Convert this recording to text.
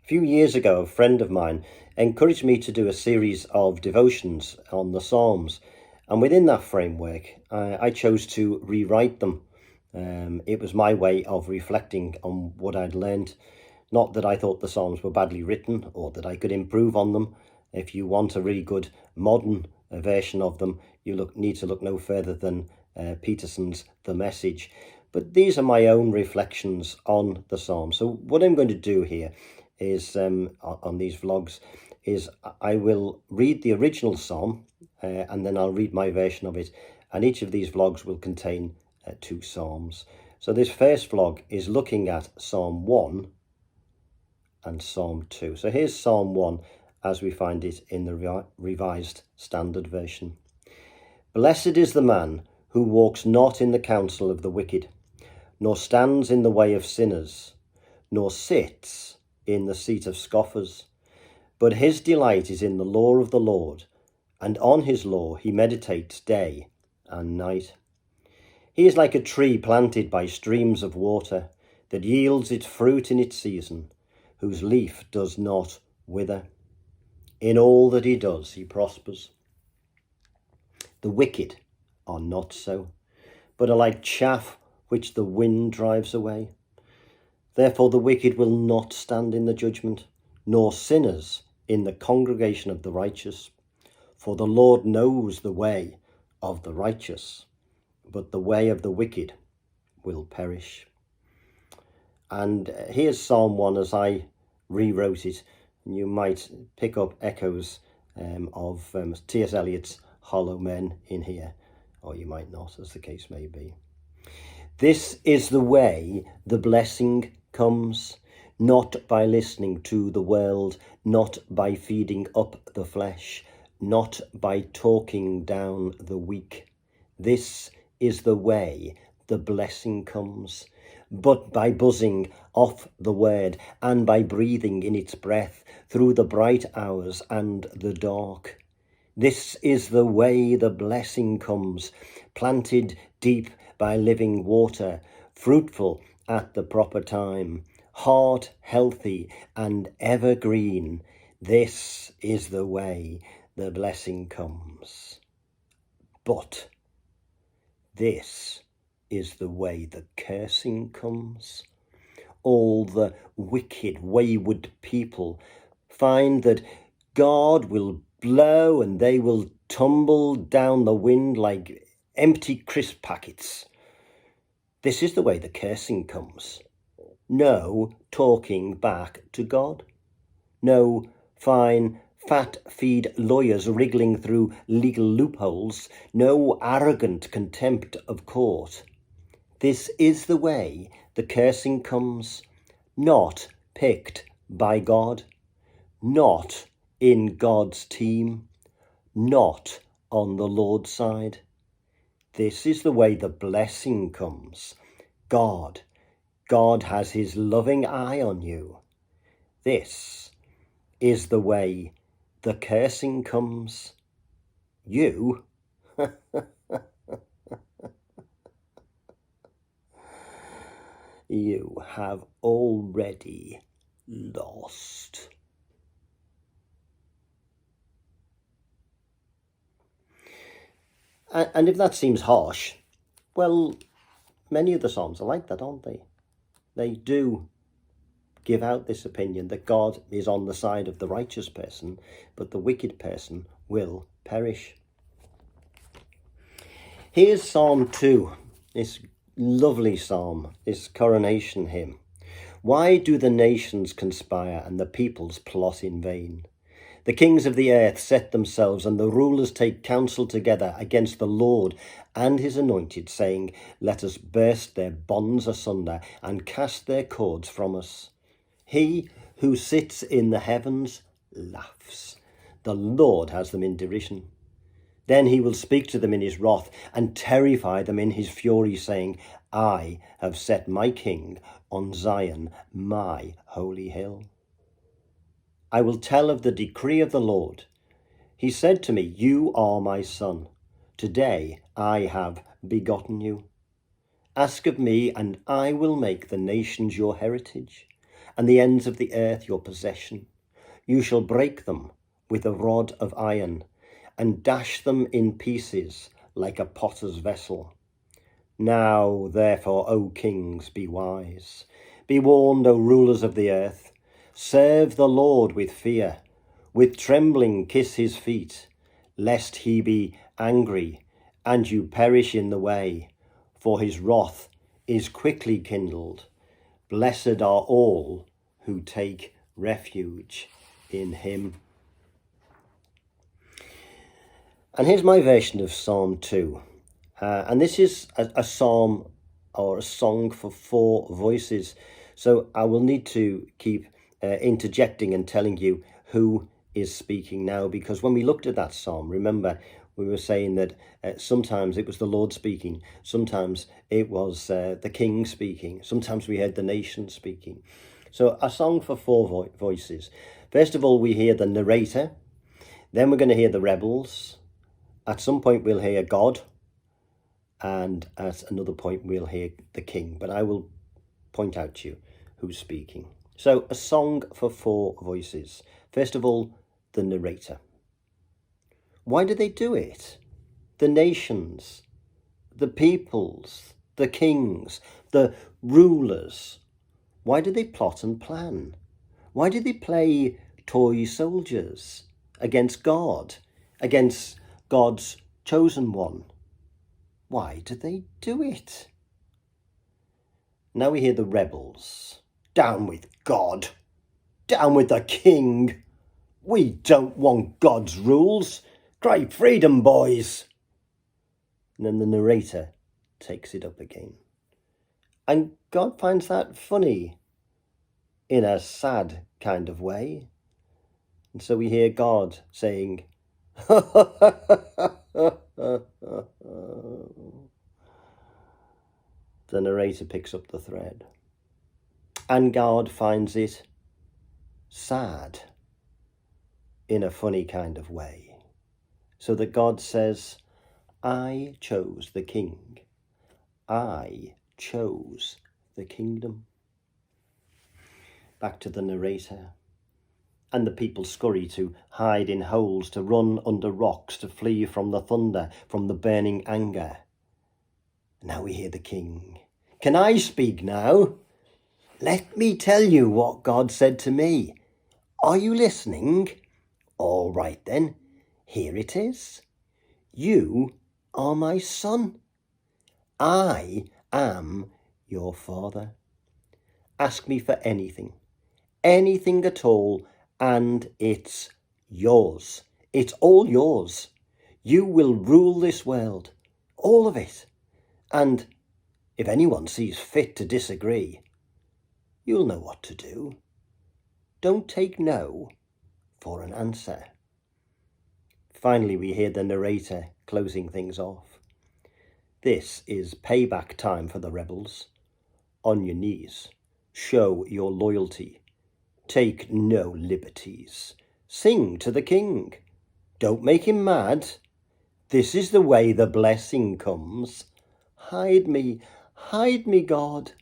few years ago, a friend of mine encouraged me to do a series of devotions on the Psalms. And within that framework, I chose to rewrite them. It was my way of reflecting on what I'd learned. Not that I thought the Psalms were badly written or that I could improve on them. If you want a really good modern version of them, you need to look no further than Peterson's The Message. But these are my own reflections on the Psalms. So what I'm going to do here is on these vlogs is I will read the original Psalm and then I'll read my version of it, and each of these vlogs will contain 2 Psalms. So this first vlog is looking at Psalm 1 and Psalm 2. So here's Psalm 1 as we find it in the Revised Standard Version. Blessed is the man who walks not in the counsel of the wicked, nor stands in the way of sinners, nor sits in the seat of scoffers. But his delight is in the law of the Lord, and on his law he meditates day and night. He is like a tree planted by streams of water, that yields its fruit in its season, whose leaf does not wither. In all that he does, he prospers. The wicked are not so, but are like chaff which the wind drives away. Therefore the wicked will not stand in the judgment, nor sinners in the congregation of the righteous. For the Lord knows the way of the righteous, but the way of the wicked will perish. And here's Psalm 1 as I rewrote it. And you might pick up echoes of T.S. Eliot's Hollow Men in here, or you might not, as the case may be. This is the way the blessing comes, not by listening to the world, not by feeding up the flesh, not by talking down the weak. This is the way the blessing comes, but by buzzing off the word and by breathing in its breath through the bright hours and the dark. This is the way the blessing comes, planted deep by living water, fruitful at the proper time, heart healthy and evergreen. This is the way the blessing comes. But this is the way the cursing comes. All the wicked, wayward people find that God will blow and they will tumble down the wind like empty crisp packets. This is the way the cursing comes. No talking back to God. No fine fat-feed lawyers wriggling through legal loopholes. No arrogant contempt of court. This is the way the cursing comes. Not picked by God. Not in God's team. Not on the Lord's side. This is the way the blessing comes. God has his loving eye on you. This is the way the cursing comes. You you have already lost. And if that seems harsh, well, many of the Psalms are like that, aren't they? They do give out this opinion that God is on the side of the righteous person, but the wicked person will perish. Here's Psalm 2, this lovely psalm, this coronation hymn. Why do the nations conspire and the peoples plot in vain? The kings of the earth set themselves, and the rulers take counsel together against the Lord and his anointed, saying, let us burst their bonds asunder and cast their cords from us. He who sits in the heavens laughs. The Lord has them in derision. Then he will speak to them in his wrath and terrify them in his fury, saying, I have set my king on Zion, my holy hill. I will tell of the decree of the Lord. He said to me, you are my son. Today I have begotten you. Ask of me, and I will make the nations your heritage, and the ends of the earth your possession. You shall break them with a rod of iron, and dash them in pieces like a potter's vessel. Now, therefore, O kings, be wise. Be warned, O rulers of the earth. Serve the Lord with fear. With trembling kiss his feet, lest he be angry, and you perish in the way. For his wrath is quickly kindled. Blessed are all who take refuge in him. And here's my version of Psalm 2. And this is a psalm or a song for 4 voices. So I will need to keep interjecting and telling you who is speaking now, because when we looked at that psalm, remember, we were saying that sometimes it was the Lord speaking, sometimes it was the king speaking, sometimes we heard the nation speaking. So a song for 4 voices. First of all, we hear the narrator, then we're going to hear the rebels. At some point we'll hear God, and at another point we'll hear the king, but I will point out to you who's speaking. So a song for 4 voices. First of all, the narrator. Why do they do it? The nations, the peoples, the kings, the rulers. Why do they plot and plan? Why do they play toy soldiers against God, against God's chosen one? Why do they do it? Now we hear the rebels. Down with God. Down with the king. We don't want God's rules. Cry freedom, boys. And then the narrator takes it up again. And God finds that funny in a sad kind of way. And so we hear God saying, the narrator picks up the thread. And God finds it sad in a funny kind of way. So that God says, I chose the king. I chose the kingdom. Back to the narrator. And the people scurry to hide in holes, to run under rocks, to flee from the thunder, from the burning anger. Now we hear the king. Can I speak now? Let me tell you what God said to me. Are you listening? All right then, here it is. You are my son. I am your father. Ask me for anything at all, and it's yours. It's all yours. You will rule this world, all of it. And if anyone sees fit to disagree, you'll know what to do. Don't take no for an answer. Finally, we hear the narrator closing things off. This is payback time for the rebels. On your knees, show your loyalty. Take no liberties. Sing to the king. Don't make him mad. This is the way the blessing comes. Hide me, God.